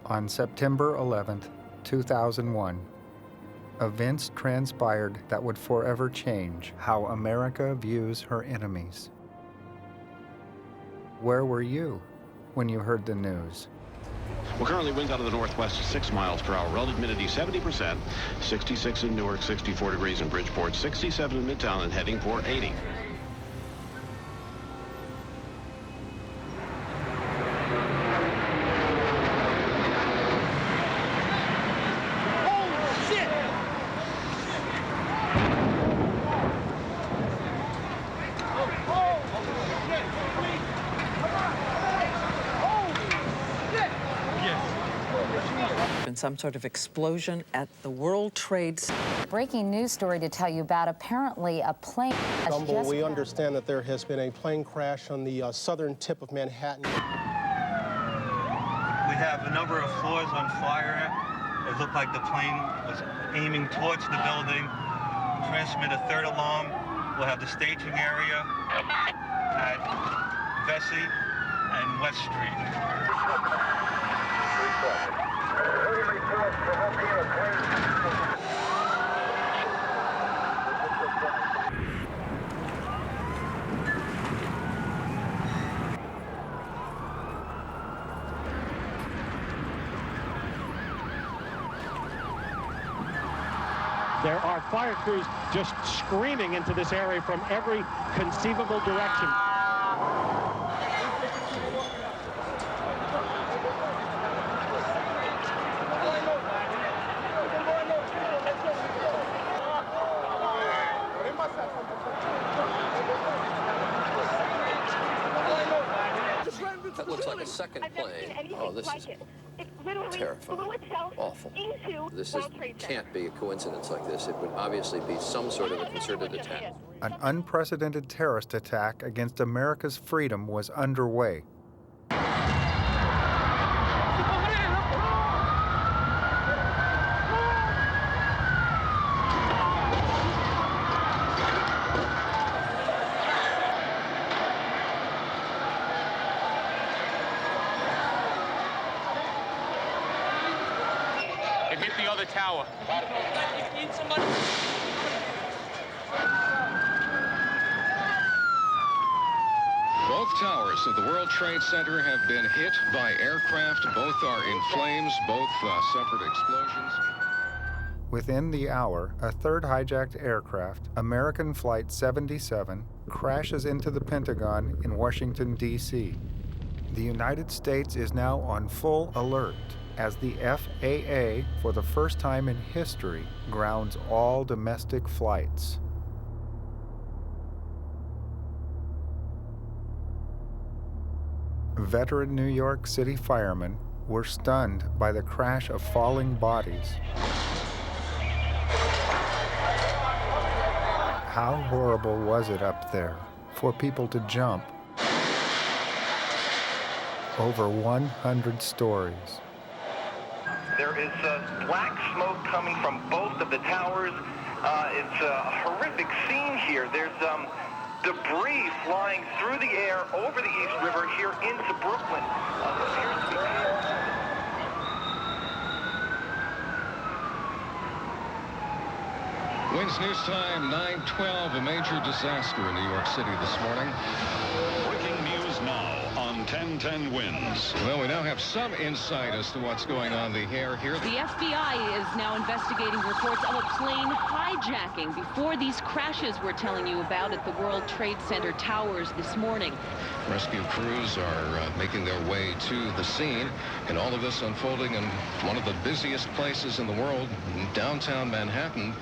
On September 11th, 2001, events transpired that would forever change how America views her enemies. Where were you when you heard the news? Well, currently winds out of the northwest 6 miles per hour. Relative humidity 70%. 66 in Newark, 64 degrees in Bridgeport, 67 in Midtown, and heading for 80. Some sort of explosion at the World Trade Center. Breaking news story to tell you about. Apparently a plane we understand that there has been a plane crash on the southern tip of Manhattan. We have a number of floors on fire. It looked like the plane was aiming towards the building. Transmit a third alarm. We'll have the staging area at Vesey and West Street. There are fire crews just screaming into this area from every conceivable direction. That looks like a second plane. Oh, this is terrifying, awful. This can't be a coincidence like this. It would obviously be some sort of a concerted attack. An unprecedented terrorist attack against America's freedom was underway. It hit the other tower. Both towers of the World Trade Center have been hit by aircraft. Both are in flames. Both suffered explosions. Within the hour, a third hijacked aircraft, American Flight 77, crashes into the Pentagon in Washington, D.C. The United States is now on full alert as the FAA, for the first time in history, grounds all domestic flights. Veteran New York City firemen were stunned by the crash of falling bodies. How horrible was it up there for people to jump over 100 stories? There is black smoke coming from both of the towers. It's a horrific scene here. There's debris flying through the air over the East River here into Brooklyn. Wins News Time 9:12, a major disaster in New York City this morning. Breaking news now on 1010 Wins. Well, we now have some insight as to what's going on the air here. The FBI is now investigating reports of a plane hijacking before these crashes we're telling you about at the World Trade Center towers this morning. Rescue crews are making their way to the scene, and all of this unfolding in one of the busiest places in the world, downtown Manhattan.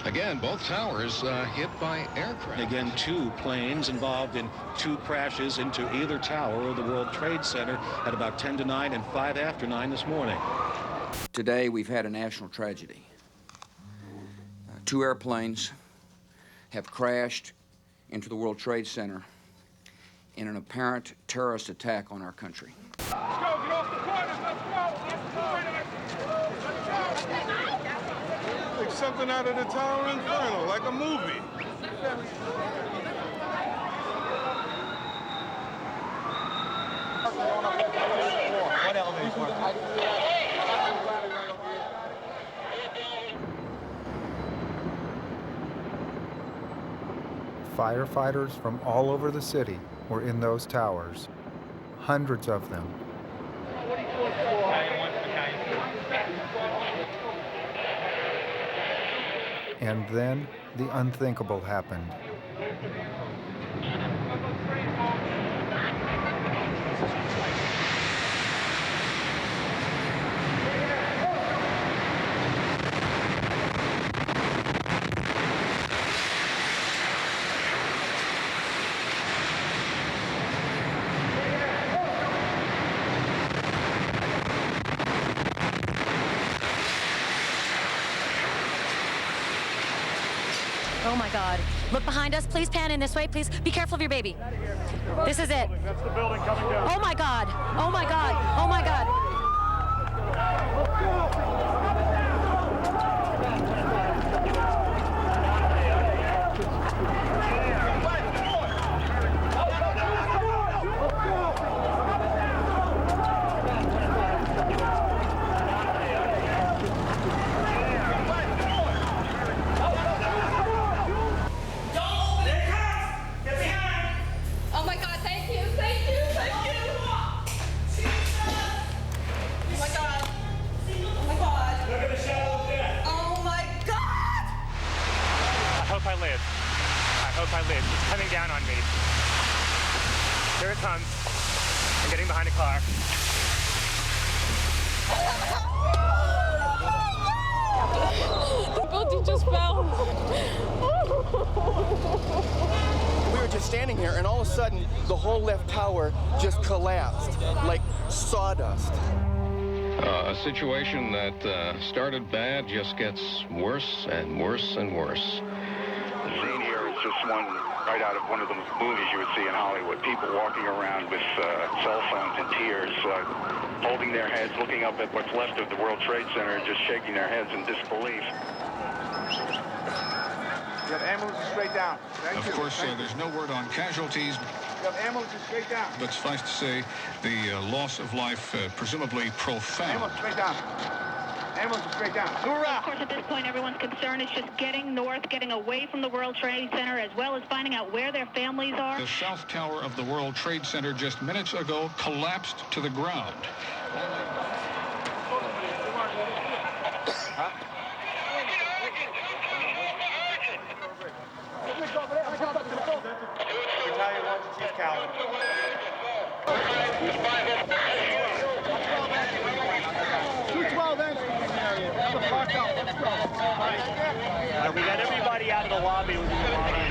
Again, both towers hit by aircraft. Again, 2 planes involved in 2 crashes into either tower of the World Trade Center at about 10 to 9 and 5 after 9 this morning. Today, we've had a national tragedy. 2 airplanes have crashed into the World Trade Center in an apparent terrorist attack on our country. Let's go, get off the corners, let's go! Like something out of the Tower Inferno, like a movie. What elevator? Firefighters from all over the city were in those towers, hundreds of them. And then the unthinkable happened. Oh my God. Look behind us. Please pan in this way. Please be careful of your baby. This is it. That's the building coming down. Oh my God. Oh my God. Oh my God. It's coming down on me. Here it comes. I'm getting behind a car. The building just fell. We were just standing here, and all of a sudden, the whole left tower just collapsed, like sawdust. A situation that started bad just gets worse and worse and worse. The scene here is just one right out of one of the movies you would see in Hollywood. People walking around with cell phones and tears, holding their heads, looking up at what's left of the World Trade Center and just shaking their heads in disbelief. You have ambulances straight down. Of course, there's no word on casualties. You have ambulances straight down. But suffice to say, the loss of life presumably profound. Ambulance straight down. Ambulance straight down. Of course, at this point, everyone's concern is just getting north, getting away from the World Trade Center, as well as finding out where their families are. The south tower of the World Trade Center just minutes ago collapsed to the ground. Battalion 1 to Chief Calvin. 212 entry in the area. Let's park up. Let's go. All right, we got everybody out of the lobby. Within the lobby.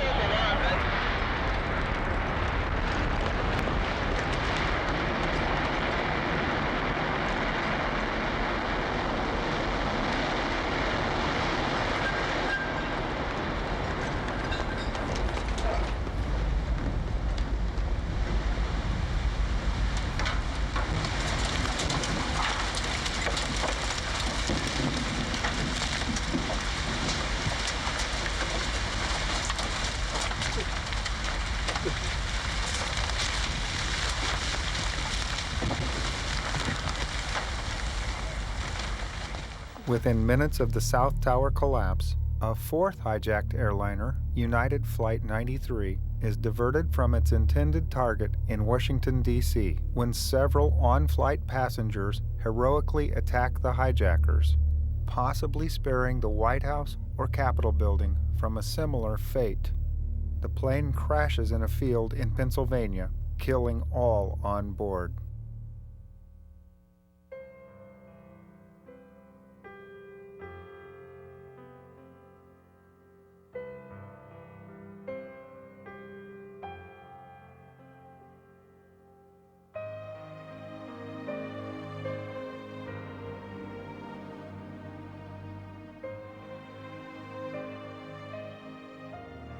Within minutes of the South Tower collapse, a fourth hijacked airliner, United Flight 93, is diverted from its intended target in Washington, D.C., when several on-flight passengers heroically attack the hijackers, possibly sparing the White House or Capitol building from a similar fate. The plane crashes in a field in Pennsylvania, killing all on board.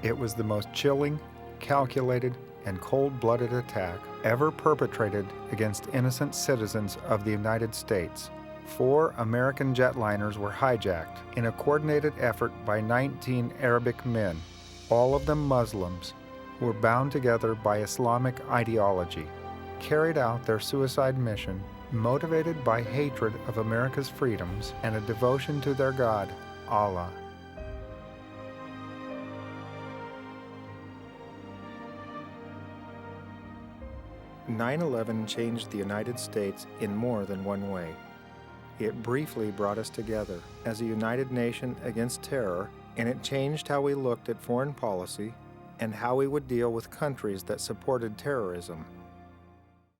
It was the most chilling, calculated, and cold-blooded attack ever perpetrated against innocent citizens of the United States. 4 American jetliners were hijacked in a coordinated effort by 19 Arabic men, all of them Muslims, who were bound together by Islamic ideology, carried out their suicide mission motivated by hatred of America's freedoms and a devotion to their God, Allah. 9/11 changed the United States in more than one way. It briefly brought us together as a united nation against terror, and it changed how we looked at foreign policy and how we would deal with countries that supported terrorism.